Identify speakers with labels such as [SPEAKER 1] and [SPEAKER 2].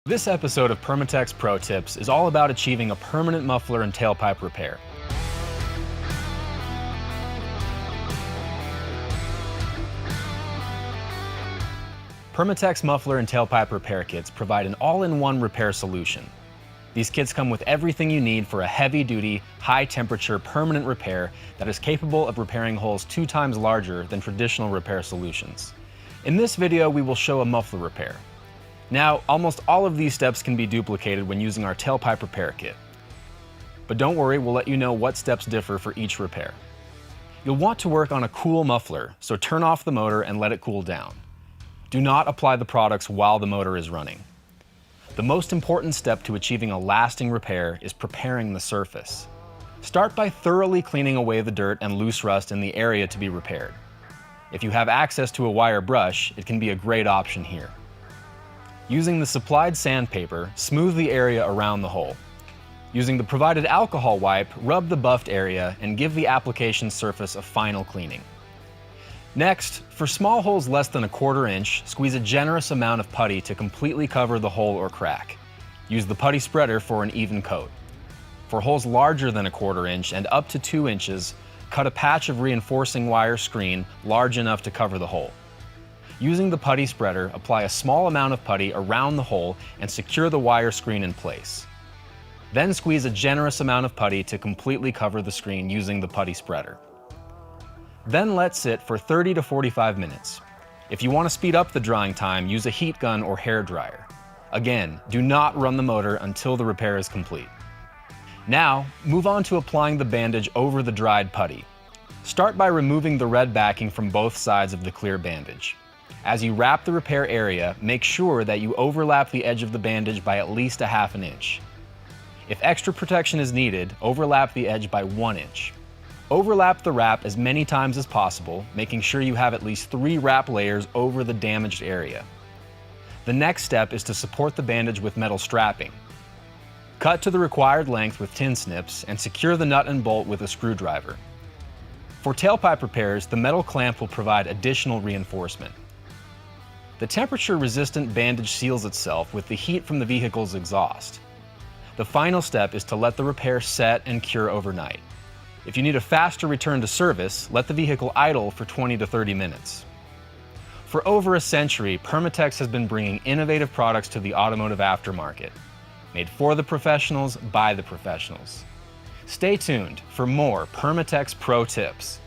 [SPEAKER 1] This episode of Permatex Pro-Tips is all about achieving a permanent muffler and tailpipe repair. Permatex muffler and tailpipe repair kits provide an all-in-one repair solution. These kits come with everything you need for a heavy-duty, high-temperature, permanent repair that is capable of repairing holes 2 times larger than traditional repair solutions. In this video, we will show a muffler repair. Now, almost all of these steps can be duplicated when using our tailpipe repair kit. But don't worry, we'll let you know what steps differ for each repair. You'll want to work on a cool muffler, so turn off the motor and let it cool down. Do not apply the products while the motor is running. The most important step to achieving a lasting repair is preparing the surface. Start by thoroughly cleaning away the dirt and loose rust in the area to be repaired. If you have access to a wire brush, it can be a great option here. Using the supplied sandpaper, smooth the area around the hole. Using the provided alcohol wipe, rub the buffed area and give the application surface a final cleaning. Next, for small holes less than 1/4 inch, squeeze a generous amount of putty to completely cover the hole or crack. Use the putty spreader for an even coat. For holes larger than 1/4 inch and up to 2 inches, cut a patch of reinforcing wire screen large enough to cover the hole. Using the putty spreader, apply a small amount of putty around the hole and secure the wire screen in place. Then squeeze a generous amount of putty to completely cover the screen using the putty spreader. Then let sit for 30 to 45 minutes. If you want to speed up the drying time, use a heat gun or hair dryer. Again, do not run the motor until the repair is complete. Now, move on to applying the bandage over the dried putty. Start by removing the red backing from both sides of the clear bandage. As you wrap the repair area, make sure that you overlap the edge of the bandage by at least 1/2 inch. If extra protection is needed, overlap the edge by 1 inch. Overlap the wrap as many times as possible, making sure you have at least 3 wrap layers over the damaged area. The next step is to support the bandage with metal strapping. Cut to the required length with tin snips and secure the nut and bolt with a screwdriver. For tailpipe repairs, the metal clamp will provide additional reinforcement. The temperature-resistant bandage seals itself with the heat from the vehicle's exhaust. The final step is to let the repair set and cure overnight. If you need a faster return to service, let the vehicle idle for 20 to 30 minutes. For over a century, Permatex has been bringing innovative products to the automotive aftermarket. Made for the professionals, by the professionals. Stay tuned for more Permatex Pro Tips.